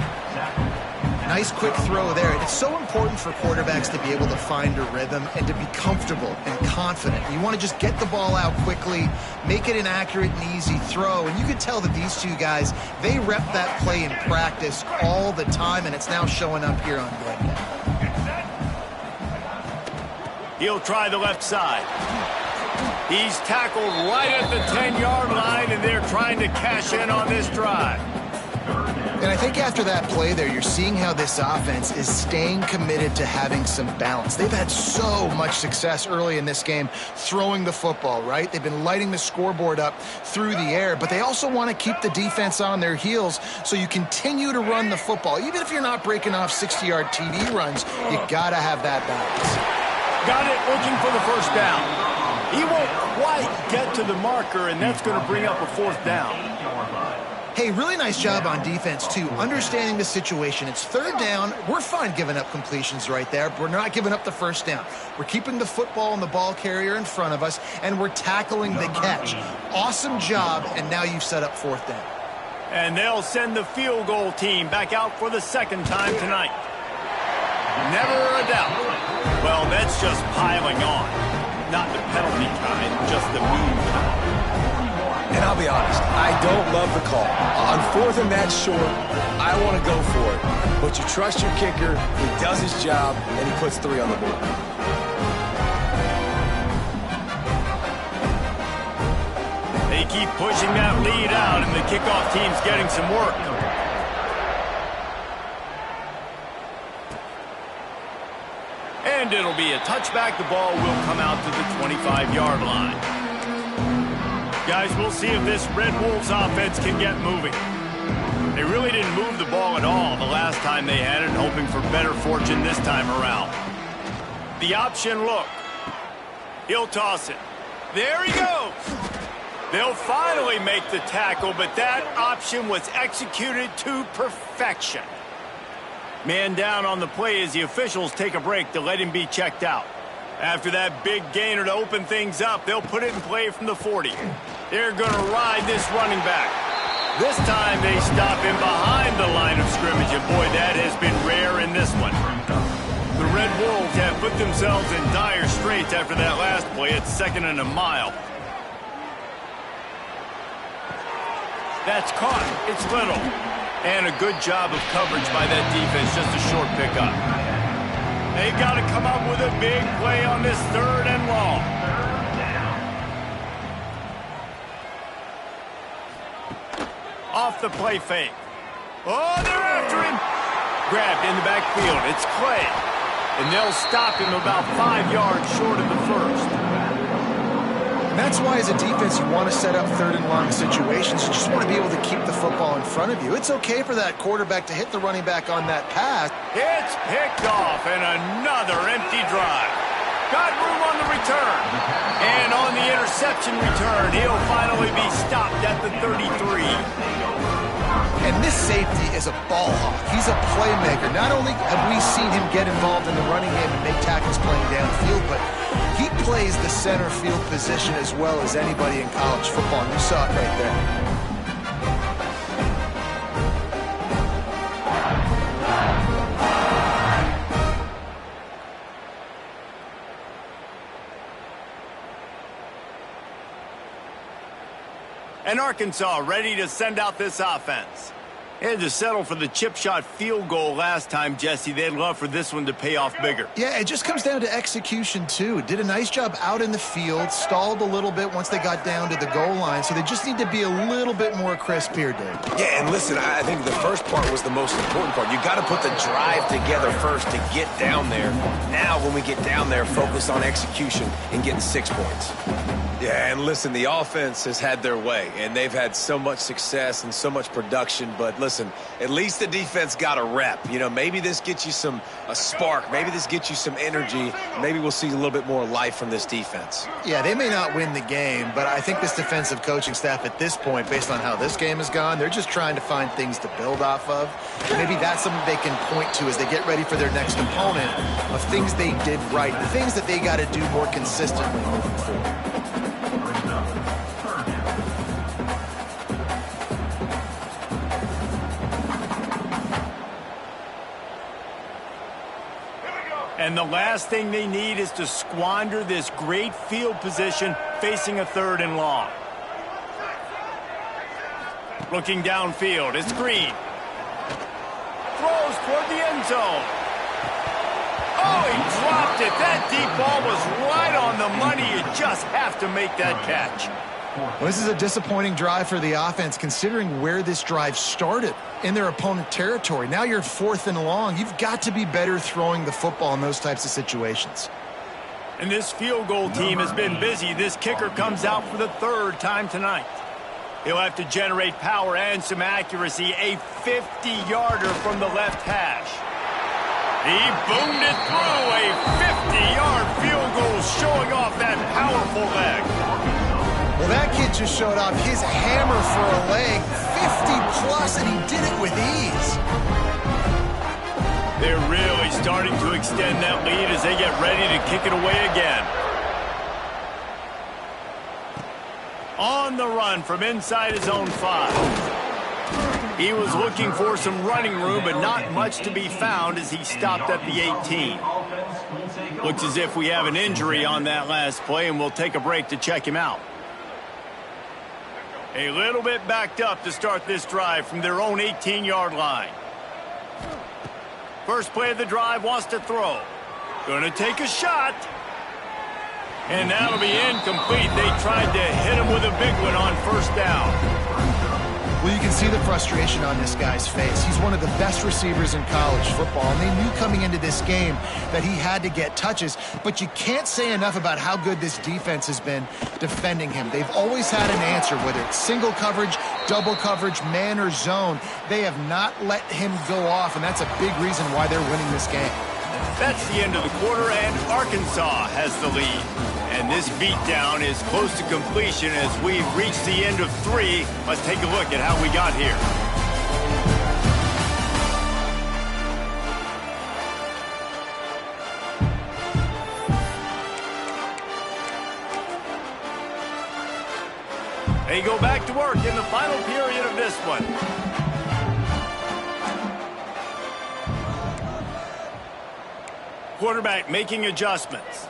Nice quick throw there. And it's so important for quarterbacks to be able to find a rhythm and to be comfortable and confident. You want to just get the ball out quickly, make it an accurate and easy throw. And you can tell that these two guys, they rep that play in practice all the time, and it's now showing up here on game day. He'll try the left side. He's tackled right at the 10-yard line, and they're trying to cash in on this drive. And I think after that play there, you're seeing how this offense is staying committed to having some balance. They've had so much success early in this game throwing the football, right? They've been lighting the scoreboard up through the air, but they also want to keep the defense on their heels so you continue to run the football. Even if you're not breaking off 60-yard TD runs, you got to have that balance. Got it, looking for the first down. He won't quite get to the marker, and that's going to bring up a fourth down. Hey, really nice job on defense, too, understanding the situation. It's third down. We're fine giving up completions right there. We're not giving up the first down. We're keeping the football and the ball carrier in front of us, and we're tackling the catch. Awesome job, and now you've set up fourth down. And they'll send the field goal team back out for the second time tonight. Never a doubt. Well, that's just piling on. Not the penalty kind, just the mean kind. And I'll be honest, I don't love the call. On fourth and that short, I want to go for it. But you trust your kicker, he does his job, and he puts 3 on the board. They keep pushing that lead out, and the kickoff team's getting some work. And it'll be a touchback. The ball will come out to the 25-yard line. Guys, we'll see if this Red Wolves offense can get moving. They really didn't move the ball at all the last time they had it, hoping for better fortune this time around. The option look. He'll toss it. There he goes. They'll finally make the tackle, but that option was executed to perfection. Man down on the play as the officials take a break to let him be checked out. After that big gainer to open things up, they'll put it in play from the 40. They're going to ride this running back. This time they stop him behind the line of scrimmage, and boy, that has been rare in this one. The Red Wolves have put themselves in dire straits after that last play at 2nd and a mile. That's caught. It's Little. And a good job of coverage by that defense, just a short pickup. They got to come up with a big play on this 3rd and long. Off the play fake. Oh, they're after him. Grabbed in the backfield. It's Clay. And they'll stop him about 5 yards short of the first. And that's why, as a defense, you want to set up 3rd and long situations. You just want to be able to keep the football in front of you. It's okay for that quarterback to hit the running back on that pass. It's picked off, and another empty drive. Got room on the return. And on the interception return, he'll finally be stopped at the 33. And this safety is a ball hawk. He's a playmaker. Not only have we seen him get involved in the running game and make tackles playing downfield, but he plays the center field position as well as anybody in college football. And you saw it right there. And Arkansas ready to send out this offense. They had to settle for the chip shot field goal last time, Jesse. They'd love for this one to pay off bigger. Yeah, it just comes down to execution, too. Did a nice job out in the field, stalled a little bit once they got down to the goal line, so they just need to be a little bit more crisp here, Dave. Yeah, and listen, I think the first part was the most important part. You got to put the drive together first to get down there. Now, when we get down there, focus on execution and getting 6 points. Yeah, and listen, the offense has had their way, and they've had so much success and so much production, but listen, at least the defense got a rep. You know, maybe this gets you a spark. Maybe this gets you some energy. Maybe we'll see a little bit more life from this defense. Yeah, they may not win the game, but I think this defensive coaching staff at this point, based on how this game has gone, they're just trying to find things to build off of. Maybe that's something they can point to as they get ready for their next opponent of things they did right, the things that they got to do more consistently moving forward. And the last thing they need is to squander this great field position facing a 3rd and long. Looking downfield, it's Green. Throws toward the end zone. Oh, he dropped it. That deep ball was right on the money. You just have to make that catch. Well, this is a disappointing drive for the offense, considering where this drive started in their opponent territory. Now you're 4th and long. You've got to be better throwing the football in those types of situations. And this field goal team has been busy. This kicker comes out for the 3rd time tonight. He'll have to generate power and some accuracy. A 50-yarder from the left hash. He boomed it through. A 50-yard field goal showing off that powerful leg. Well, that kid just showed off his hammer for a leg, 50-plus, and he did it with ease. They're really starting to extend that lead as they get ready to kick it away again. On the run from inside his own 5. He was looking for some running room, but not much to be found as he stopped at the 18. Looks as if we have an injury on that last play, and we'll take a break to check him out. A little bit backed up to start this drive from their own 18-yard line. First play of the drive, wants to throw. Gonna take a shot. And that'll be incomplete. They tried to hit him with a big one on 1st down. Well, you can see the frustration on this guy's face. He's one of the best receivers in college football, and they knew coming into this game that he had to get touches, but you can't say enough about how good this defense has been defending him. They've always had an answer, whether it's single coverage, double coverage, man or zone. They have not let him go off, and that's a big reason why they're winning this game. That's the end of the quarter, and Arkansas has the lead. And this beatdown is close to completion as we've reached the end of 3. Let's take a look at how we got here. They go back to work in the final period of this one. Quarterback making adjustments.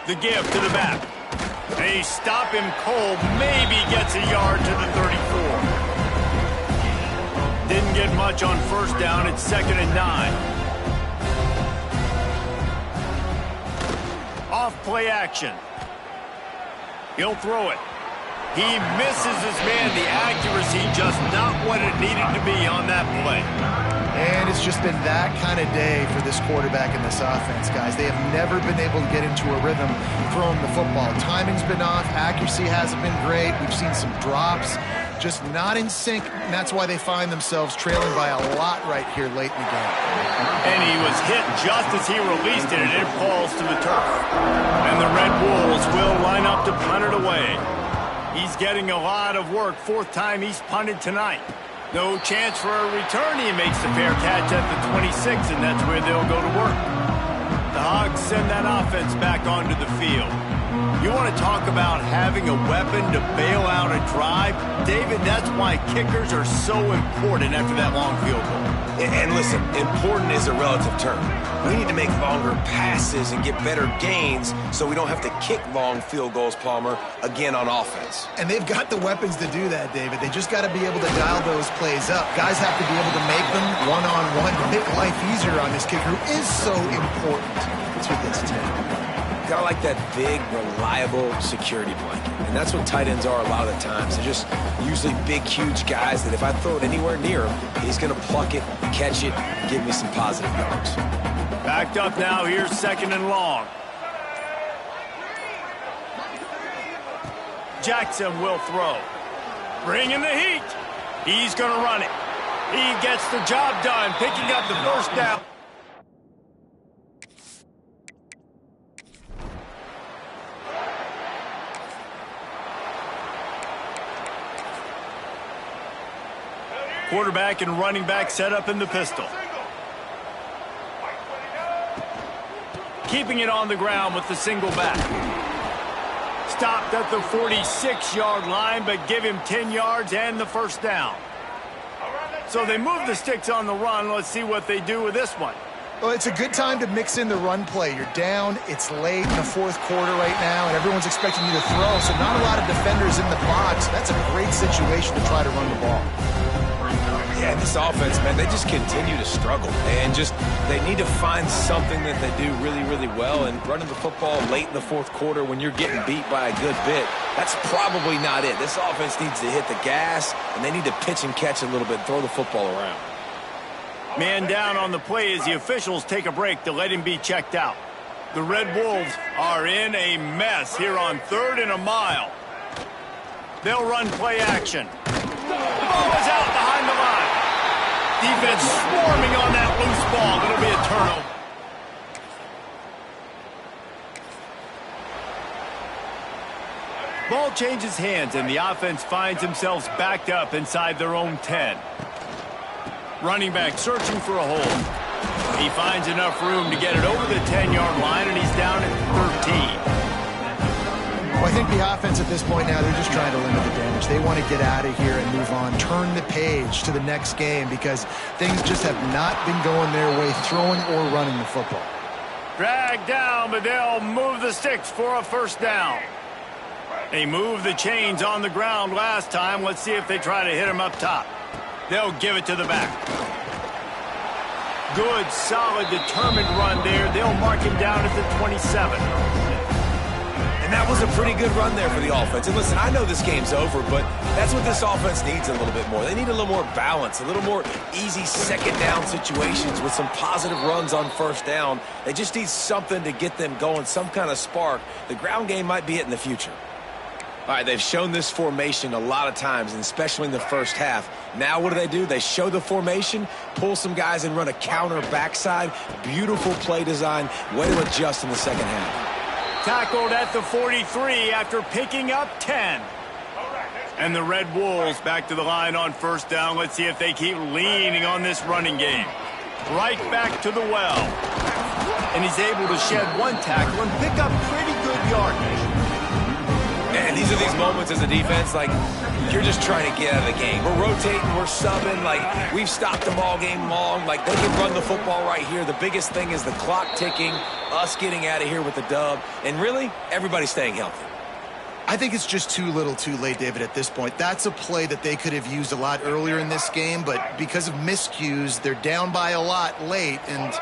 The give to the back. They stop him cold. Maybe gets a yard to the 34. Didn't get much on 1st down. It's 2nd and 9. Off play action. He'll throw it. He misses his man. The accuracy just not what it needed to be on that play. And it's just been that kind of day for this quarterback and this offense, guys. They have never been able to get into a rhythm throwing the football. Timing's been off. Accuracy hasn't been great. We've seen some drops, just not in sync, and that's why they find themselves trailing by a lot right here late in the game. And he was hit just as he released it, and it falls to the turf. And the Red Wolves will line up to punt it away. He's getting a lot of work. 4th time he's punted tonight. No chance for a return. He makes the fair catch at the 26, and that's where they'll go to work. The Hogs send that offense back onto the field. You want to talk about having a weapon to bail out a drive? David, that's why kickers are so important after that long field goal. And listen, important is a relative term. We need to make longer passes and get better gains so we don't have to kick long field goals, Palmer, again on offense. And they've got the weapons to do that, David. They just got to be able to dial those plays up. Guys have to be able to make them one-on-one to make life easier on this kicker, who is so important to this team. Got like that big, reliable security blanket. And that's what tight ends are a lot of the times. They're just usually big, huge guys that if I throw it anywhere near him, he's going to pluck it, catch it, and give me some positive yards. Backed up now. Here's 2nd and long. Jackson will throw. Bringing the heat. He's going to run it. He gets the job done, picking up the 1st down. Quarterback and running back set up in the pistol. Keeping it on the ground with the single back. Stopped at the 46-yard line, but give him 10 yards and the 1st down. So they move the sticks on the run. Let's see what they do with this one. Well, it's a good time to mix in the run play. You're down, it's late in the fourth quarter right now, and everyone's expecting you to throw, so not a lot of defenders in the box. That's a great situation to try to run the ball. Yeah, this offense, man, they just continue to struggle. And they need to find something that they do really, really well. And running the football late in the fourth quarter when you're getting beat by a good bit, that's probably not it. This offense needs to hit the gas, and they need to pitch and catch a little bit, throw the football around. Man down on the play as the officials take a break to let him be checked out. The Red Wolves are in a mess here on 3rd and a mile. They'll run play action. The ball is out behind the line. Defense swarming on that loose ball. It'll be a turnover. Ball changes hands, and the offense finds themselves backed up inside their own 10. Running back searching for a hole. He finds enough room to get it over the 10-yard line, and he's down at 13. Well, I think the offense at this point now, they're just trying to limit the damage. They want to get out of here and move on, turn the page to the next game because things just have not been going their way, throwing or running the football. Dragged down, but they'll move the sticks for a first down. They moved the chains on the ground last time. Let's see if they try to hit him up top. They'll give it to the back. Good, solid, determined run there. They'll mark him down at the 27. And that was a pretty good run there for the offense. And listen, I know this game's over, but that's what this offense needs a little bit more. They need a little more balance, a little more easy second down situations with some positive runs on first down. They just need something to get them going, some kind of spark. The ground game might be it in the future. All right, they've shown this formation a lot of times, and especially in the first half. Now what do? They show the formation, pull some guys and run a counter backside. Beautiful play design. Way to adjust in the second half. Tackled at the 43 after picking up 10. And the Red Wolves back to the line on first down. Let's see if they keep leaning on this running game. Right back to the well. And he's able to shed one tackle and pick up pretty good yardage. And these are these moments as a defense, like, you're just trying to get out of the game. We're rotating, we're subbing, like, we've stopped them all game long. Like, they can run the football right here. The biggest thing is the clock ticking, us getting out of here with the dub, and really, everybody staying healthy. I think it's just too little too late, David, at this point. That's a play that they could have used a lot earlier in this game, but because of miscues, they're down by a lot late, and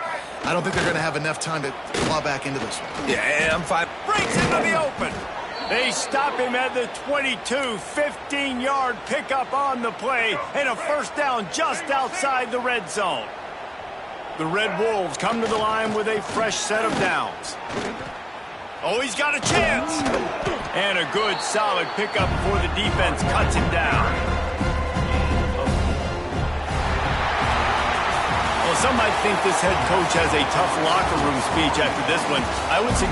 I don't think they're going to have enough time to claw back into this one. Yeah, and I'm fine. Breaks into the open. They stop him at the 22, 15-yard pickup on the play, and a first down just outside the red zone. The Red Wolves come to the line with a fresh set of downs. Oh, he's got a chance. And a good, solid pickup before the defense cuts him down. Well, some might think this head coach has a tough locker room speech after this one. I would suggest